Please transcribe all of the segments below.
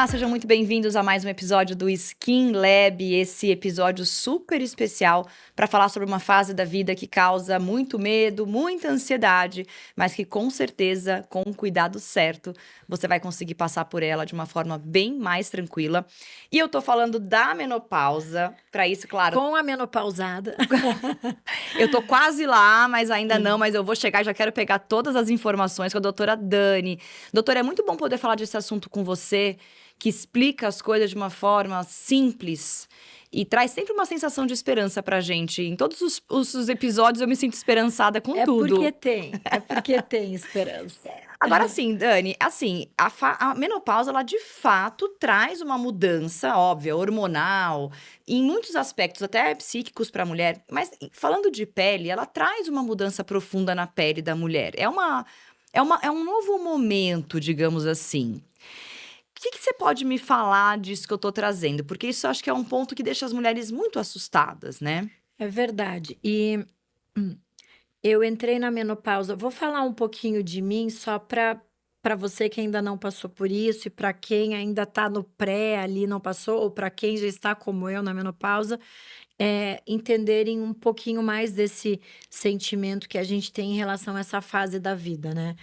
Olá, sejam muito bem-vindos a mais um episódio do Skin Lab, esse episódio super especial para falar sobre uma fase da vida que causa muito medo, muita ansiedade, mas que com certeza, com o cuidado certo, você vai conseguir passar por ela de uma forma bem mais tranquila. E eu tô falando da menopausa, para isso, claro, Com a menopausada. eu tô quase lá, mas ainda não, mas eu vou chegar e já quero pegar todas as informações com a doutora Dani. Doutora, é muito bom poder falar desse assunto com você, que explica as coisas de uma forma simples e traz sempre uma sensação de esperança pra gente. Em todos os episódios eu me sinto esperançada com tudo. É porque tem esperança. Agora sim, Dani, assim, a menopausa, ela de fato traz uma mudança, óbvia, hormonal, em muitos aspectos, até psíquicos para a mulher, mas falando de pele, ela traz uma mudança profunda na pele da mulher. É um novo momento, digamos assim. O que você pode me falar disso que eu tô trazendo? Porque isso eu acho que é um ponto que deixa as mulheres muito assustadas, né? É verdade. E eu entrei na menopausa. Vou falar um pouquinho de mim só para você que ainda não passou por isso e para quem ainda está no pré ali, não passou, ou para quem já está como eu na menopausa, entenderem um pouquinho mais desse sentimento que a gente tem em relação a essa fase da vida, né?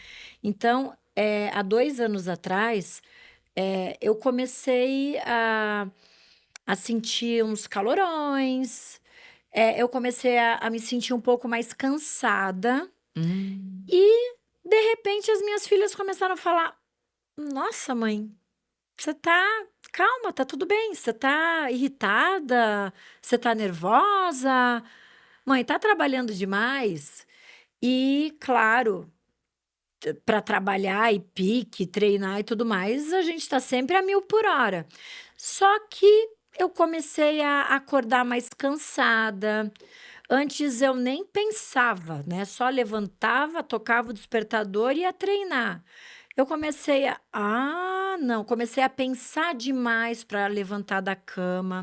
Então, há 2 anos atrás, eu comecei a sentir uns calorões, eu comecei a me sentir um pouco mais cansada Hum. e, de repente, as minhas filhas começaram a falar: Nossa, mãe, você tá calma, tá tudo bem, você tá irritada, você tá nervosa, mãe, tá trabalhando demais. E, claro, para trabalhar e pique, treinar e tudo mais, a gente tá sempre a 1000 por hora. Só que eu comecei a acordar mais cansada. Antes eu nem pensava, né? Só levantava, tocava o despertador e ia treinar. Eu comecei não, comecei a pensar demais para levantar da cama.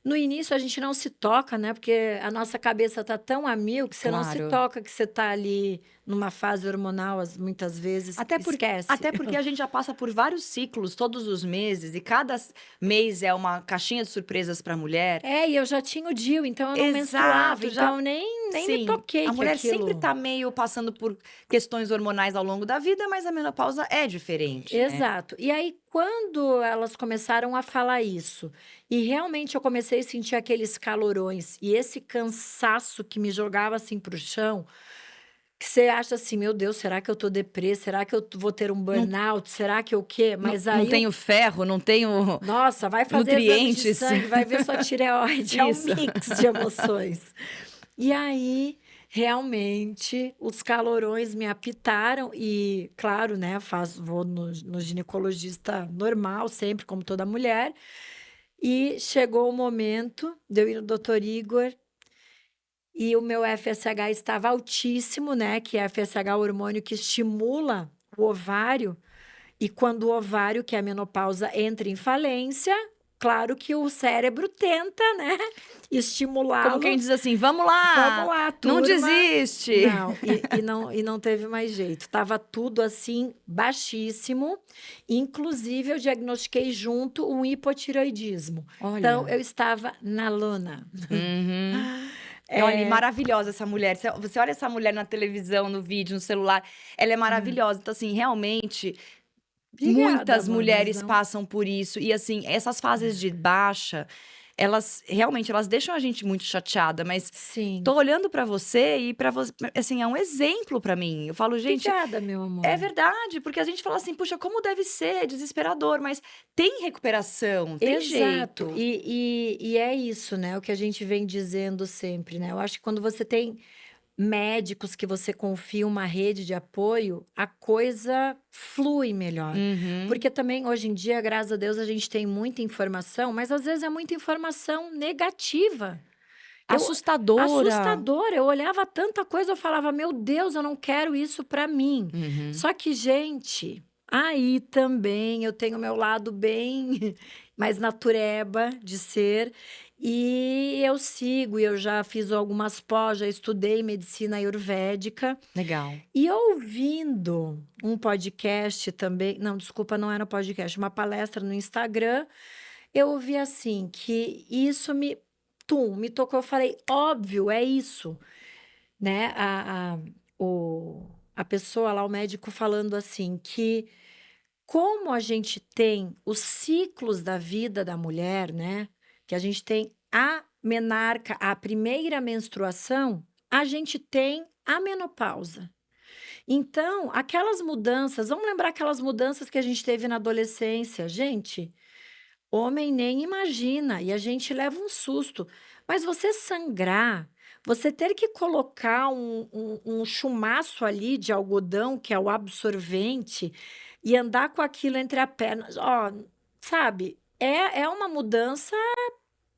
No início a gente não se toca, né? Porque a nossa cabeça tá tão a 1000 que você não se Claro. toca que você tá ali numa fase hormonal, muitas vezes esquece. Até porque a gente já passa por vários ciclos todos os meses e cada mês é uma caixinha de surpresas para a mulher. E eu já tinha o DIU, então eu não menstruava, Exato, já então nem me sim. toquei A que mulher sempre aquilo. tá meio passando por questões hormonais ao longo da vida, mas a menopausa é diferente, né? Exato. E aí, quando elas começaram a falar isso, e realmente eu comecei a sentir aqueles calorões e esse cansaço que me jogava assim para o chão, que você acha assim, meu Deus, será que eu tô deprê? Será que eu vou ter um Não, burnout? Será que o quê? Mas não aí, tenho ferro, não tenho nossa, vai fazer exame de nutrientes. sangue, vai ver sua tireoide, é um Isso. mix de emoções. E aí, realmente, os calorões me apitaram e, claro, né, vou no ginecologista normal, sempre, como toda mulher. E chegou o momento de eu ir no doutor Igor e o meu FSH estava altíssimo, né, que é FSH, o hormônio que estimula o ovário. E quando o ovário, que é a menopausa, entra em falência, claro que o cérebro tenta, né, Como quem estimulá-lo. diz assim, vamos Vamos lá, lá, não turma. desiste. Não, e não teve mais jeito. Tava tudo assim baixíssimo. Inclusive, eu diagnostiquei junto um hipotireoidismo. Então, Olha. eu estava na lona. Uhum. Olha, e É, maravilhosa essa mulher. Você olha essa mulher na televisão, no vídeo, no celular, ela é maravilhosa. Então, assim, realmente, obrigada, muitas amor, mas mulheres não. passam por isso. E, assim, essas fases de baixa, elas realmente elas deixam a gente muito chateada. Mas Sim. tô olhando pra você e pra você, assim, é um exemplo pra mim. Eu falo, gente, Obrigada, meu é amor. verdade, porque a gente fala assim, puxa, como deve ser, é desesperador, mas tem recuperação, tem Exato. jeito. E é isso, né? O que a gente vem dizendo sempre, né? Eu acho que quando você tem médicos que você confia uma rede de apoio, a coisa flui melhor. Uhum. Porque também hoje em dia, graças a Deus, a gente tem muita informação, mas às vezes é muita informação negativa. Eu Assustadora. assustadora, eu olhava tanta coisa, eu falava: "Meu Deus, eu não quero isso para mim". Uhum. Só que, gente, aí também eu tenho meu lado bem mais natureba de ser, E eu já fiz algumas pós, já estudei medicina ayurvédica. Legal. E ouvindo um podcast também, não, desculpa, não era um podcast, uma palestra no Instagram, eu ouvi assim que isso me tocou. Eu falei, óbvio, é isso, né? A pessoa lá, o médico, falando assim que como a gente tem os ciclos da vida da mulher, né? Que a gente tem a menarca, a primeira menstruação, a gente tem a menopausa. Então, aquelas mudanças, vamos lembrar aquelas mudanças que a gente teve na adolescência. Gente, homem nem imagina, e a gente leva um susto. Mas você sangrar, você ter que colocar um chumaço ali de algodão, que é o absorvente, e andar com aquilo entre as pernas, ó, sabe? É uma mudança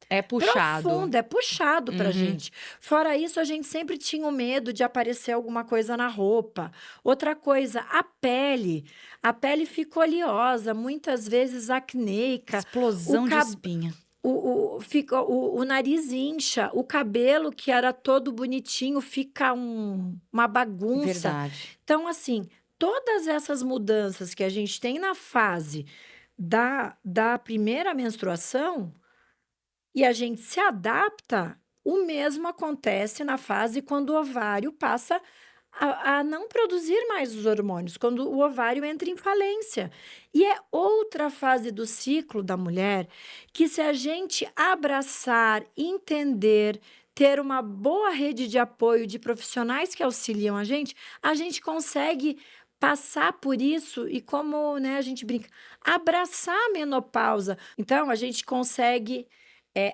É puxado. profunda, é puxado pra Uhum. gente. Fora isso, a gente sempre tinha o medo de aparecer alguma coisa na roupa. Outra coisa, a pele. A pele fica oleosa, muitas vezes acneica, o Explosão de cab espinha. o nariz incha, o cabelo que era todo bonitinho fica uma bagunça. Verdade. Então, assim, todas essas mudanças que a gente tem na fase da primeira menstruação e a gente se adapta, o mesmo acontece na fase quando o ovário passa a não produzir mais os hormônios, quando o ovário entra em falência. E é outra fase do ciclo da mulher que, se a gente abraçar, entender, ter uma boa rede de apoio de profissionais que auxiliam a gente consegue passar por isso e, como, né, a gente brinca, abraçar a menopausa. Então, a gente consegue,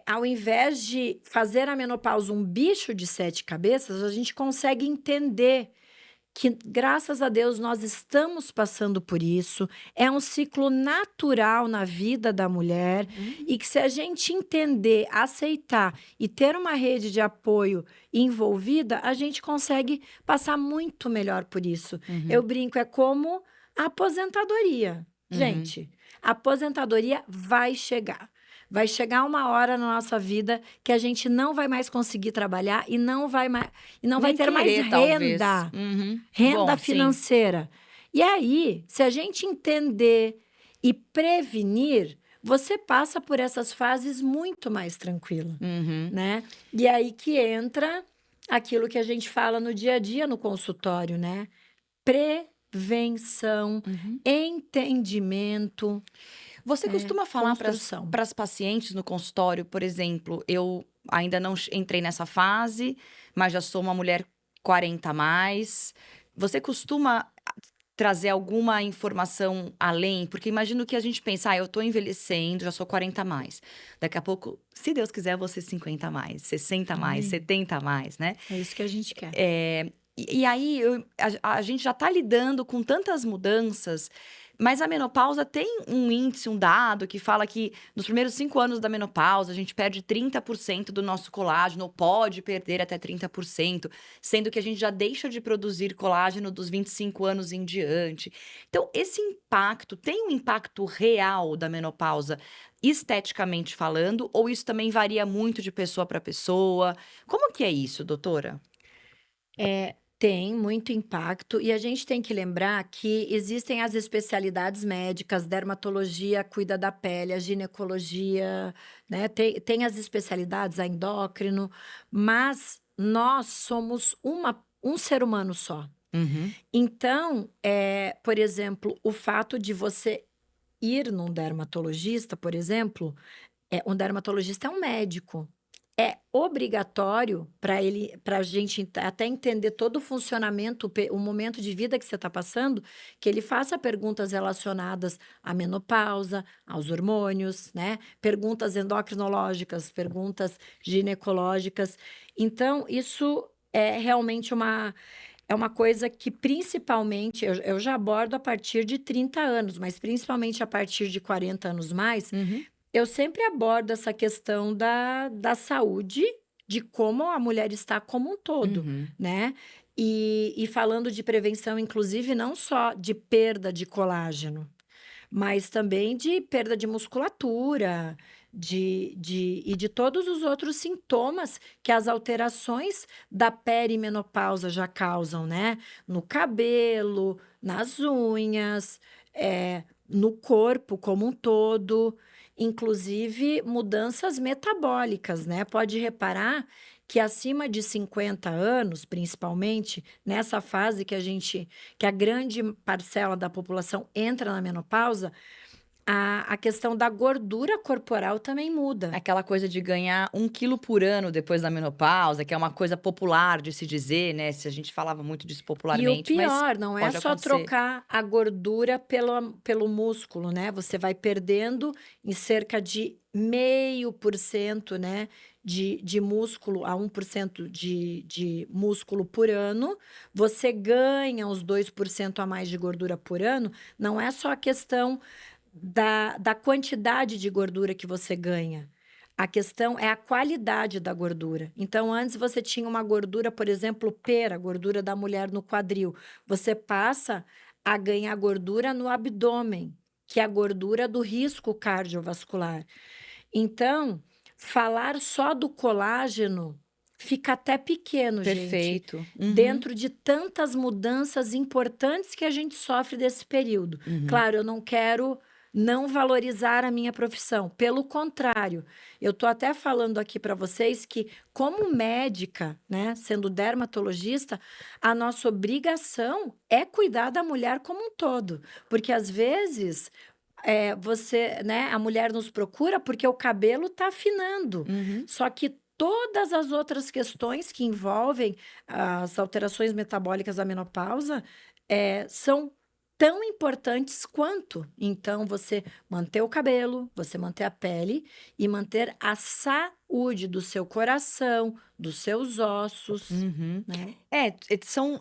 ao invés de fazer a menopausa um bicho de 7 cabeças, a gente consegue entender que, graças a Deus, nós estamos passando por isso. É um ciclo natural na vida da mulher Uhum. e que, se a gente entender, aceitar e ter uma rede de apoio envolvida, a gente consegue passar muito melhor por isso. Eu Uhum. brinco, é como a aposentadoria. Uhum. Gente, a aposentadoria vai chegar. Vai chegar uma hora na nossa vida que a gente não vai mais conseguir trabalhar e não vai Nem ter mais querer, talvez. renda. Uhum. Renda Bom, sim. financeira. E aí, se a gente entender e prevenir, você passa por essas fases muito mais tranquila, Uhum. né? E aí que entra aquilo que a gente fala no dia a dia no consultório, né? Prevenção, Uhum. entendimento, Você costuma falar para construção. as pacientes no consultório, por exemplo, eu ainda não entrei nessa fase, mas já sou uma mulher 40 a mais. Você costuma trazer alguma informação além? Porque imagino que a gente pensa, eu tô envelhecendo, já sou 40 a mais. Daqui a pouco, se Deus quiser, eu vou ser 50 a mais, 60 a mais, Amém. 70 a mais, né? É isso que a gente quer. E aí a gente já está lidando com tantas mudanças, mas a menopausa tem um índice, um dado que fala que nos primeiros 5 anos da menopausa a gente perde 30% do nosso colágeno, ou pode perder até 30%, sendo que a gente já deixa de produzir colágeno dos 25 anos em diante. Então, esse impacto tem um impacto real da menopausa, esteticamente falando, ou isso também varia muito de pessoa para pessoa? Como que é isso, doutora? Tem muito impacto e a gente tem que lembrar que existem as especialidades médicas, dermatologia cuida da pele, a ginecologia, né? Tem as especialidades, a endócrino, mas nós somos um ser humano só. Uhum. Então, por exemplo, o fato de você ir num dermatologista, por exemplo, um dermatologista é um médico. É obrigatório para a gente até entender todo o funcionamento, o momento de vida que você está passando, que ele faça perguntas relacionadas à menopausa, aos hormônios, né? Perguntas endocrinológicas, perguntas ginecológicas. Então, isso é realmente é uma coisa que, principalmente, eu já abordo a partir de 30 anos, mas principalmente a partir de 40 anos mais, Uhum. eu sempre abordo essa questão da saúde, de como a mulher está como um todo, Uhum. né? E falando de prevenção, inclusive, não só de perda de colágeno, mas também de perda de musculatura, e de todos os outros sintomas que as alterações da perimenopausa já causam, né? No cabelo, nas unhas, no corpo como um todo, inclusive mudanças metabólicas, né? Pode reparar que acima de 50 anos, principalmente nessa fase que a grande parcela da população entra na menopausa, a questão da gordura corporal também muda. Aquela coisa de ganhar 1 quilo por ano depois da menopausa, que é uma coisa popular de se dizer, né, se a gente falava muito disso E o popularmente, mas pior, não é pode só acontecer. trocar a gordura pelo músculo, né? Você vai perdendo em cerca de 0,5%, né, de músculo a 1% de músculo por ano. Você ganha uns 2% a mais de gordura por ano. Não é só a questão da quantidade de gordura que você ganha. A questão é a qualidade da gordura. Então, antes você tinha uma gordura, por exemplo, pera, gordura da mulher no quadril. Você passa a ganhar gordura no abdômen, que é a gordura do risco cardiovascular. Então, falar só do colágeno fica até pequeno, gente, Perfeito. Uhum, dentro de tantas mudanças importantes que a gente sofre desse período. uhum. Claro, eu não quero não valorizar a minha profissão, pelo contrário, eu tô até falando aqui para vocês que, como médica, né, sendo dermatologista, a nossa obrigação é cuidar da mulher como um todo, porque às vezes você, né, a mulher nos procura porque o cabelo tá afinando. Uhum. Só que todas as outras questões que envolvem as alterações metabólicas da menopausa, são tão importantes quanto. Então, você manter o cabelo, você manter a pele e manter a saúde do seu coração, dos seus ossos, Uhum. né?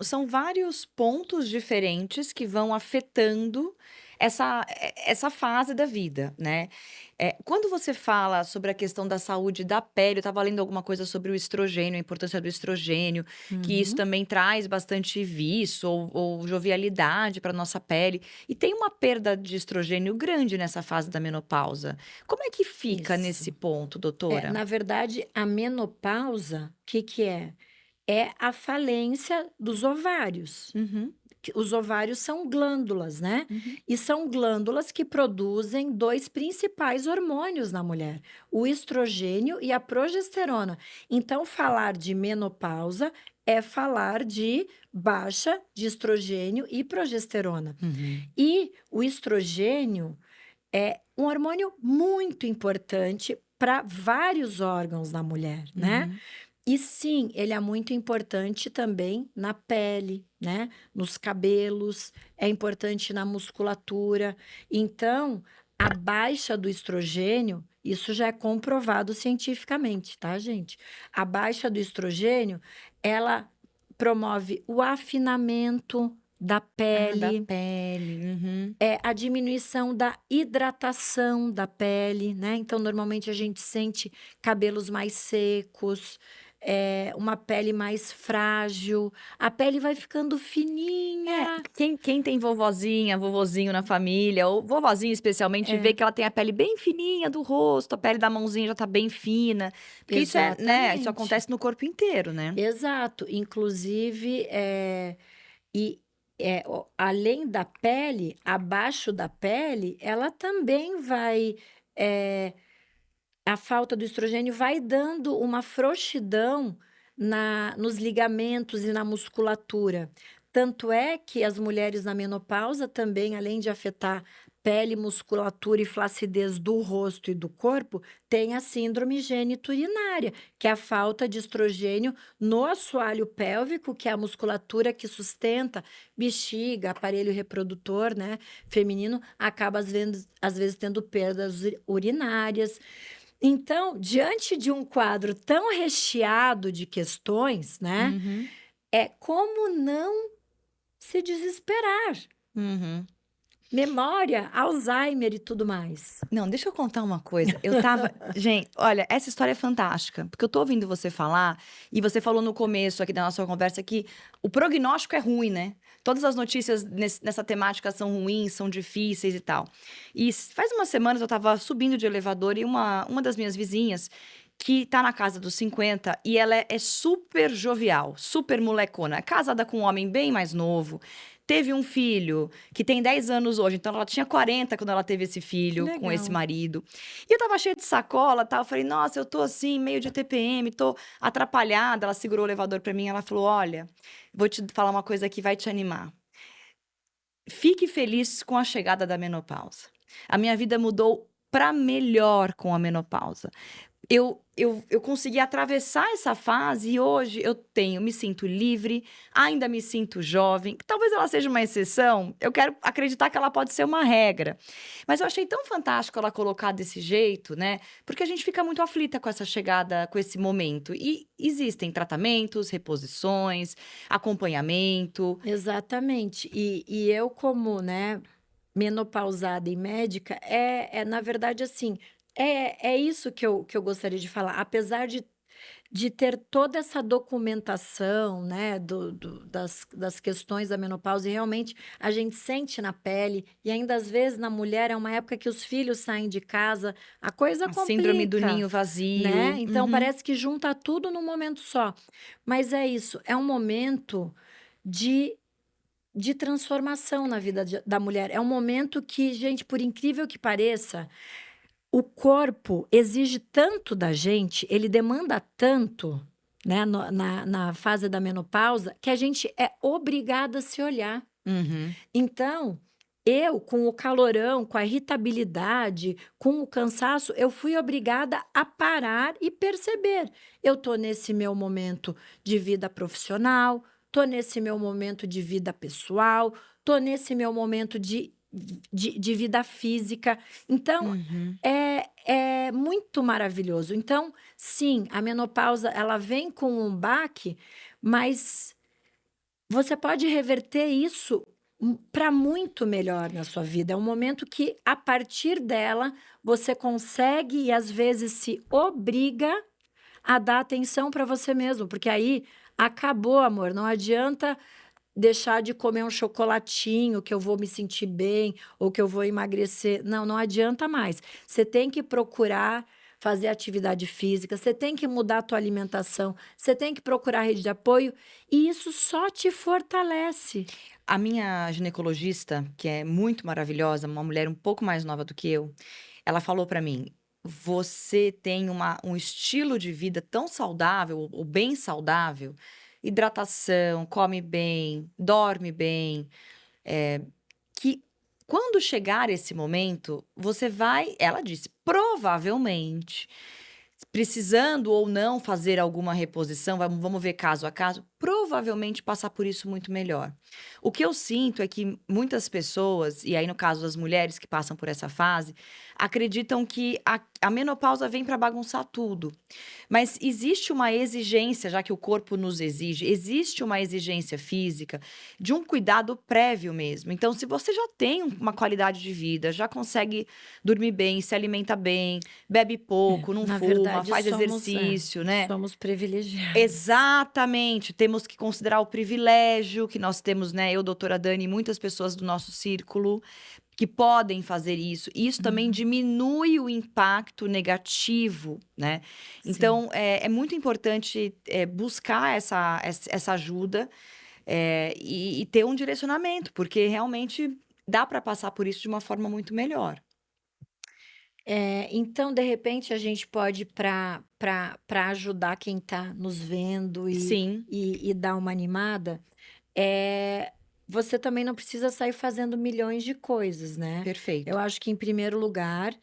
São vários pontos diferentes que vão afetando essa fase da vida, né. Quando você fala sobre a questão da saúde da pele, eu estava lendo alguma coisa sobre o estrogênio, a importância do estrogênio, que isso Uhum. também traz bastante viço ou jovialidade para nossa pele, e tem uma perda de estrogênio grande nessa fase da menopausa. Como é que fica Isso. nesse ponto, doutora? Na verdade, a menopausa, o que que é? É a falência dos ovários. Uhum, Os ovários são glândulas, né? uhum. E são glândulas que produzem dois principais hormônios na mulher, o estrogênio e a progesterona. Então, falar de menopausa é falar de baixa de estrogênio e progesterona. Uhum, E o estrogênio é um hormônio muito importante para vários órgãos da mulher, né? uhum. E sim, ele é muito importante também na pele, né? Nos cabelos, é importante na musculatura. Então, a baixa do estrogênio, isso já é comprovado cientificamente, tá, gente? A baixa do estrogênio, ela promove o afinamento da Ah, da pele, pele. Uhum. a diminuição da hidratação da pele, né? Então, normalmente a gente sente cabelos mais secos, uma pele mais frágil, a pele vai ficando fininha. Quem tem vovozinha, vovozinho na família, ou vovozinho especialmente, vê É, que ela tem a pele bem fininha do rosto, a pele da mãozinha já tá bem fina, porque isso né, isso exatamente. acontece no corpo inteiro, né. Exato. Inclusive, e além da pele, abaixo da pele, ela também vai. eh, A falta do estrogênio vai dando uma frouxidão nos ligamentos e na musculatura. Tanto é que as mulheres na menopausa também, além de afetar pele, musculatura e flacidez do rosto e do corpo, tem a síndrome gênito-urinária, que é a falta de estrogênio no assoalho pélvico, que é a musculatura que sustenta bexiga, aparelho reprodutor, né, feminino, acaba às vezes tendo perdas urinárias. Então, diante de um quadro tão recheado de questões, né, Uhum, é como não se desesperar, uhum. Memória, Alzheimer e tudo mais. Não, deixa eu contar uma coisa. Eu estava gente, olha, essa história é fantástica, porque eu tô ouvindo você falar, e você falou no começo aqui da nossa conversa que o prognóstico é ruim, né. Todas as notícias nessa temática são ruins, são difíceis e tal. E faz umas semanas eu estava subindo de elevador e uma das minhas vizinhas, que tá na casa dos 50 e ela é super jovial, super molecona, casada com um homem bem mais novo, teve um filho que tem 10 anos hoje, então ela tinha 40 quando ela teve esse Que filho com esse legal. marido. E eu estava cheia de sacola, tal, eu falei: "Nossa, eu tô assim, meio de TPM, tô atrapalhada". Ela segurou o elevador pra mim, ela falou: "Olha, vou te falar uma coisa que vai te animar. Fique feliz com a chegada da menopausa. A minha vida mudou pra melhor com a menopausa. Eu consegui atravessar essa fase e hoje me sinto livre, ainda me sinto jovem, que talvez ela seja uma exceção, eu quero acreditar que ela pode ser uma regra. Mas eu achei tão fantástico ela colocar desse jeito, né, porque a gente fica muito aflita com essa chegada, com esse momento. E existem tratamentos, reposições, acompanhamento. Exatamente. E eu como, né, menopausada e médica, na verdade, assim, é isso que eu gostaria de falar. Apesar de ter toda essa documentação, né, das questões da menopausa, e realmente a gente sente na pele, e ainda às vezes na mulher é uma época que os filhos saem de casa, a coisa A síndrome do complica, ninho né? vazio. Então Uhum. parece que junta tudo num momento só. Mas é isso, é um momento de de transformação na vida da mulher. É um momento que, gente, por incrível que pareça, o corpo exige tanto da gente, ele demanda tanto, né, na fase da menopausa, que a gente é obrigada a se olhar. Uhum. Então, eu, com o calorão, com a irritabilidade, com o cansaço, eu fui obrigada a parar e perceber. Eu tô nesse meu momento de vida profissional, tô nesse meu momento de vida pessoal, tô nesse meu momento de vida física. Então, Uhum. é muito maravilhoso. Então, sim, a menopausa, ela vem com um baque, mas você pode reverter isso para muito melhor na sua vida. É um momento que, a partir dela, você consegue e às vezes se obriga a dar atenção para você mesmo, porque aí acabou, amor. Não adianta deixar de comer um chocolatinho que eu vou me sentir bem ou que eu vou emagrecer. Não, não adianta mais. Você tem que procurar fazer atividade física, você tem que mudar a tua alimentação, você tem que procurar rede de apoio e isso só te fortalece. A minha ginecologista, que é muito maravilhosa, uma mulher um pouco mais nova do que eu, ela falou pra mim: "Você tem um estilo de vida tão saudável, ou bem saudável, hidratação, come bem, dorme bem, que quando chegar esse momento, você vai", ela disse: "Provavelmente, precisando ou não fazer alguma reposição, vamos ver caso a caso, provavelmente passar por isso muito melhor". O que eu sinto é que muitas pessoas, e aí no caso das mulheres que passam por essa fase, acreditam que a menopausa vem para bagunçar tudo. Mas existe uma exigência, já que o corpo nos exige, existe uma exigência física de um cuidado prévio mesmo. Então, se você já tem uma qualidade de vida, já consegue dormir bem, se alimenta bem, bebe pouco, não Na fuma, verdade faz exercício, né? somos privilegiadas. Exatamente, temos que considerar o privilégio que nós temos, né, eu, doutora Dani, e muitas pessoas do nosso círculo, que podem fazer isso. E isso também Uhum, diminui o impacto negativo, né. sim. Então, é muito importante, buscar essa ajuda, e ter um direcionamento, porque realmente dá para passar por isso de uma forma muito melhor. Então, de repente, a gente pode para ajudar quem está nos vendo Sim, e dar uma animada, eh, você também não precisa sair fazendo milhões de coisas, né. Eu perfeito. acho que, em primeiro lugar,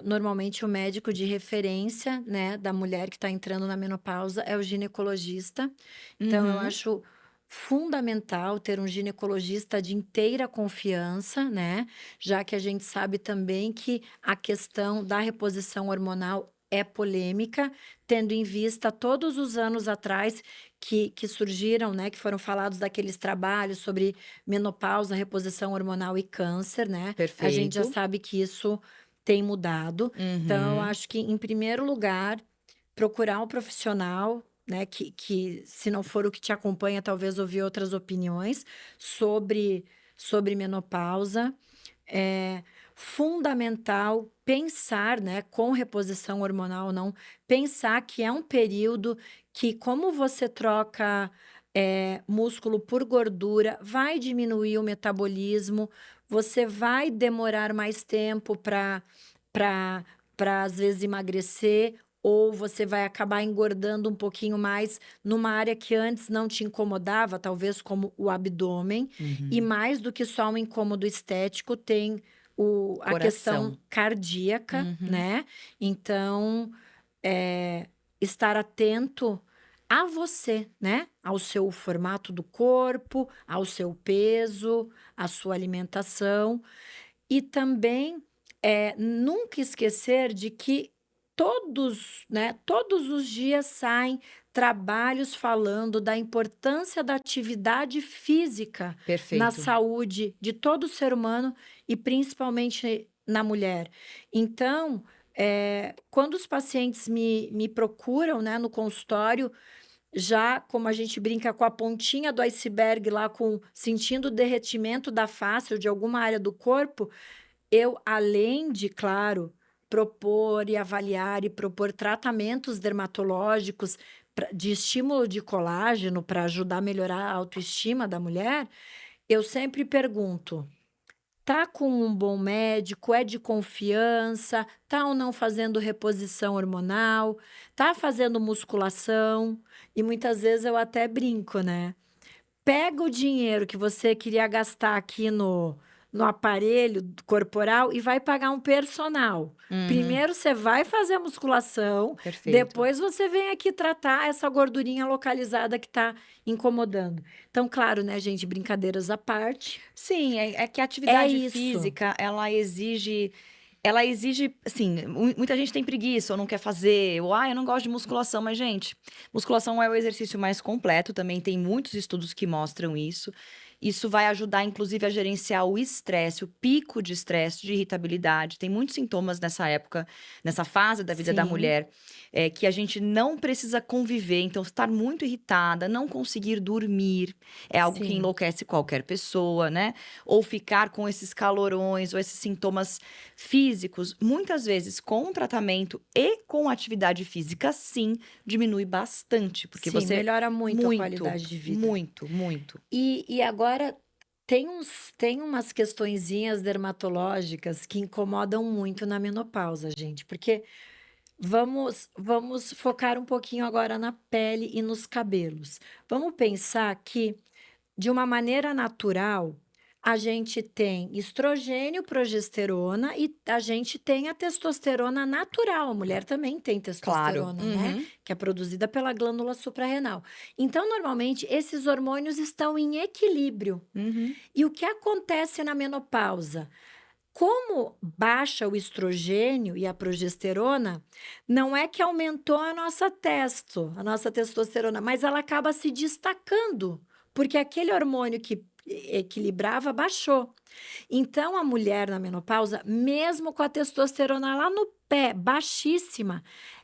normalmente o médico de referência, né, da mulher que está entrando na menopausa é o ginecologista. Então eu Uhum. acho fundamental ter um ginecologista de inteira confiança, né, já que a gente sabe também que a questão da reposição hormonal é polêmica, tendo em vista todos os anos atrás que surgiram, né, que foram falados daqueles trabalhos sobre menopausa, reposição hormonal e câncer, né? A gente já Perfeito. sabe que isso tem mudado. Então, eu Uhum. acho que, em primeiro lugar, procurar um profissional, né, que se não for o que te acompanha, talvez ouvir outras opiniões sobre menopausa. É fundamental pensar, né, com reposição hormonal ou não, pensar que é um período que, como você troca, músculo por gordura, vai diminuir o metabolismo, você vai demorar mais tempo para às vezes emagrecer, ou você vai acabar engordando um pouquinho mais numa área que antes não te incomodava, talvez como o abdômen. E Uhum. mais do que só um incômodo estético, tem a questão Coração. cardíaca, Uhum. né? Então, estar atento a você, né? Ao seu formato do corpo, ao seu peso, à sua alimentação. E também, nunca esquecer de que todos, né, todos os dias saem trabalhos falando da importância da atividade física na Perfeito. saúde de todo ser humano e principalmente na mulher. Então, quando os pacientes me procuram, né, no consultório, já como a gente brinca com a pontinha do iceberg lá, com sentindo o derretimento da face ou de alguma área do corpo, eu, além de, claro, propor e avaliar e propor tratamentos dermatológicos de estímulo de colágeno para ajudar a melhorar a autoestima da mulher, eu sempre pergunto: tá com um bom médico? É de confiança? Tá ou não fazendo reposição hormonal? Tá fazendo musculação? E muitas vezes eu até brinco, né? Pega o dinheiro que você queria gastar aqui no aparelho corporal e vai pagar um personal. Uhum. Primeiro você vai fazer a musculação, Perfeito. depois você vem aqui tratar essa gordurinha localizada que está incomodando. Então, claro, né, gente, brincadeiras à parte, Sim, é que a é atividade isso. física, ela exige, assim, muita gente tem preguiça ou não quer fazer, ou: "Ai, eu não gosto de musculação", mas gente, musculação é o exercício mais completo, também tem muitos estudos que mostram isso. Isso vai ajudar inclusive a gerenciar o estresse, o pico de estresse, de irritabilidade, tem muitos sintomas nessa época, nessa fase da vida da Sim, mulher, que a gente não precisa conviver, então estar muito irritada, não conseguir dormir, é algo que sim. enlouquece qualquer pessoa, né? Ou ficar com esses calorões ou esses sintomas físicos, muitas vezes com tratamento e com atividade física, sim, diminui bastante, porque Sim, você melhora muito a muito, qualidade de vida. muito, muito. E agora tem umas questõezinhas dermatológicas que incomodam muito na menopausa, gente, porque vamos focar um pouquinho agora na pele e nos cabelos. Vamos pensar que, de uma maneira natural, a gente tem estrogênio, progesterona e a gente tem a testosterona natural. A mulher também tem Claro. testosterona, né? Uhum, Que é produzida pela glândula suprarrenal. Então, normalmente, esses hormônios estão em equilíbrio. uhum. E o que acontece na menopausa? Como baixa o estrogênio e a progesterona, não é que aumentou a nossa testosterona, mas ela acaba se destacando, porque aquele hormônio que equilibrava baixou. Então, a mulher na menopausa, mesmo com a testosterona lá no pé, baixíssima,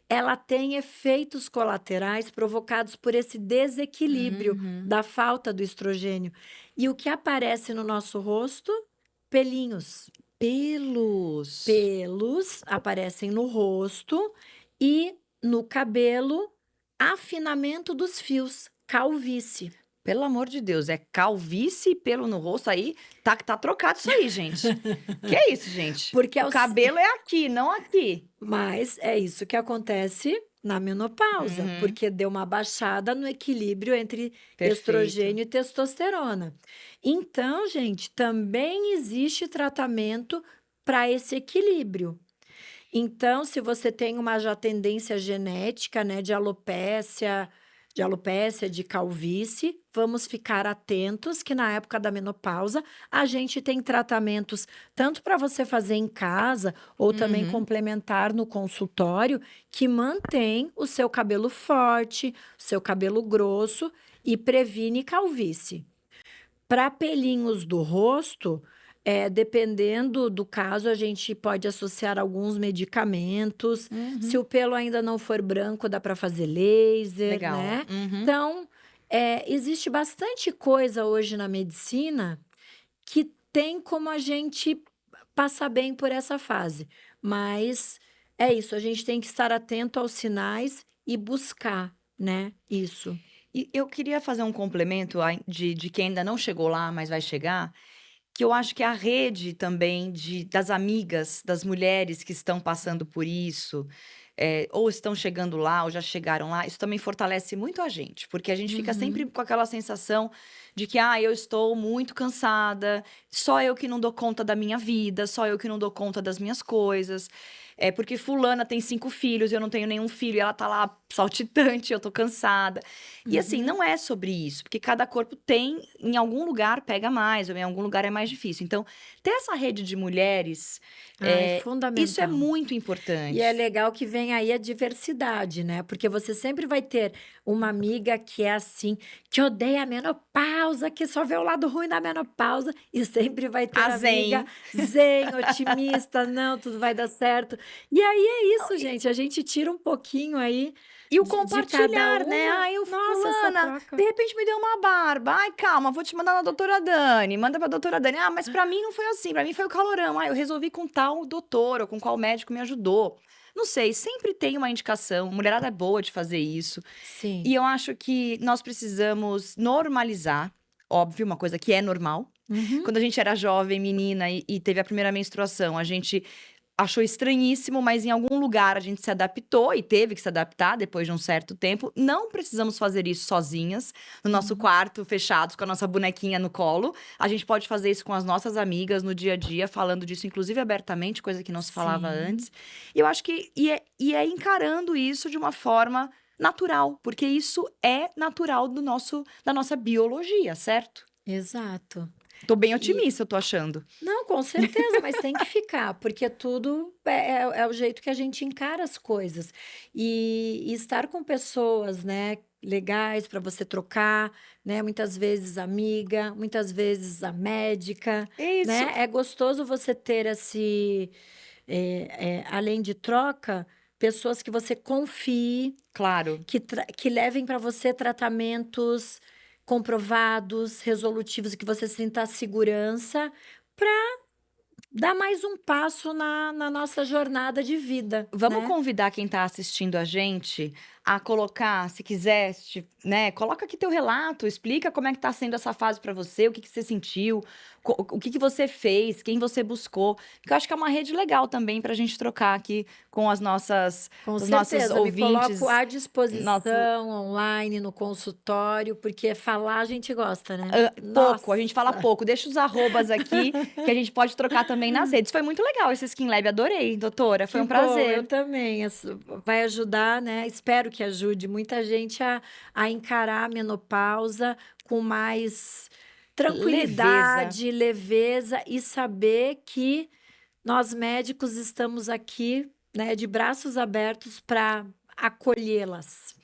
ela tem efeitos colaterais provocados por esse desequilíbrio Uhum. da falta do estrogênio. E o que aparece no nosso rosto? Pelinhos. Pelos. Pelos aparecem no rosto e no cabelo, afinamento dos fios, calvície. Pelo amor de Deus, é calvície e pelo no rosto, aí tá trocado isso aí, gente. Que é isso, gente? Porque O cabelo é aqui, não aqui. mas é isso que acontece na menopausa, Uhum. porque deu uma baixada no equilíbrio entre Perfeito. estrogênio e testosterona. Então, gente, também existe tratamento para esse equilíbrio. Então, se você tem uma já tendência genética, né, de alopécia, de alopécia, de calvície. Vamos ficar atentos que na época da menopausa a gente tem tratamentos tanto para você fazer em casa ou também Uhum. complementar no consultório que mantém o seu cabelo forte, o seu cabelo grosso e previne calvície. Para pelinhos do rosto, dependendo do caso, a gente pode associar alguns medicamentos. Se Uhum. o pelo ainda não for branco, dá para fazer laser, Legal. né? Uhum. Então, existe bastante coisa hoje na medicina que tem como a gente passar bem por essa fase. Mas é isso, a gente tem que estar atento aos sinais e buscar, né? Isso. E eu queria fazer um complemento de quem ainda não chegou lá, mas vai chegar, que eu acho que a rede também das amigas, das mulheres que estão passando por isso, ou estão chegando lá, ou já chegaram lá, isso também fortalece muito a gente, porque a gente fica sempre Uhum. com aquela sensação de que, ah, eu estou muito cansada, só eu que não dou conta da minha vida, só eu que não dou conta das minhas coisas. É porque fulana tem 5 filhos, eu não tenho nenhum filho, e ela tá lá saltitante, eu tô cansada. E assim, Uhum. não é sobre isso, porque cada corpo tem, em algum lugar pega mais, ou em algum lugar é mais difícil. Então, ter essa rede de mulheres, Ai, isso é fundamental. muito E é importante. legal que vem aí a diversidade, né, porque você sempre vai ter uma amiga que é assim, que odeia a menopausa, que só vê o lado ruim da menopausa, e sempre vai ter A amiga zen. zen, otimista, "Não, tudo vai dar certo". E aí é Não, isso, gente, a gente tira um pouquinho aí e o de cada compartilhar, né? uma. Ai, eu Nossa, essa fulana, troca. de repente me deu uma barba. Ai, calma, vou te mandar na doutora Dani. Manda pra doutora Dani. Ah, mas pra mim não foi assim, pra mim foi o calorão. Ah, eu resolvi com tal doutor ou com qual médico me ajudou. Não sei, sempre tem uma indicação. Mulherada é boa de fazer isso. Sim. E eu acho que nós precisamos normalizar, óbvio, uma coisa que é normal. Uhum. Quando a gente era jovem, menina, e teve a primeira menstruação, a gente achou estranhíssimo, mas em algum lugar a gente se adaptou e teve que se adaptar depois de um certo tempo. Não precisamos fazer isso sozinhas, no nosso Uhum. quarto, fechados, com a nossa bonequinha no colo. A gente pode fazer isso com as nossas amigas no dia a dia, falando disso, inclusive abertamente, coisa que não se falava Sim, antes. E eu acho que e é encarando isso de uma forma natural, porque isso é natural da nossa biologia, certo? exato. Tô bem E otimista, eu tô achando. Não, com certeza, mas tem que ficar, porque tudo é o jeito que a gente encara as coisas. E estar com pessoas, né, legais para você trocar, né, muitas vezes amiga, muitas vezes a médica, É isso, né? É gostoso você ter além de troca, pessoas que você confie, claro. que levem para você tratamentos comprovados, resolutivos, e que você sinta segurança, dá mais um passo na nossa jornada de vida, Vamos né. convidar quem está assistindo a gente a colocar, se quiser, né, coloca aqui teu relato, explica como é que tá sendo essa fase para você, o que que você sentiu, o que que você fez, quem você buscou, que eu acho que é uma rede legal também para a gente trocar aqui com Com os nossos certeza, me coloco ouvintes, à nosso disposição online, no consultório, porque falar a gente gosta, né. pouco, a gente fala Nossa! pouco, deixa os arrobas aqui, que a gente pode trocar também nas redes. Foi muito legal esse Skin Lab, adorei, doutora, foi Que um bom, eu prazer. também. Vai ajudar, né? Espero que ajude muita gente a encarar a menopausa com mais Leveza. tranquilidade, leveza e saber que nós médicos estamos aqui, né, de braços abertos para acolhê-las.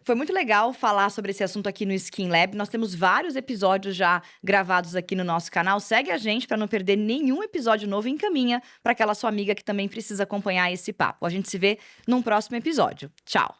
Foi muito legal falar sobre esse assunto aqui no Skin Lab. Nós temos vários episódios já gravados aqui no nosso canal. Segue a gente para não perder nenhum episódio novo e encaminha para aquela sua amiga que também precisa acompanhar esse papo. A gente se vê num próximo episódio. Tchau.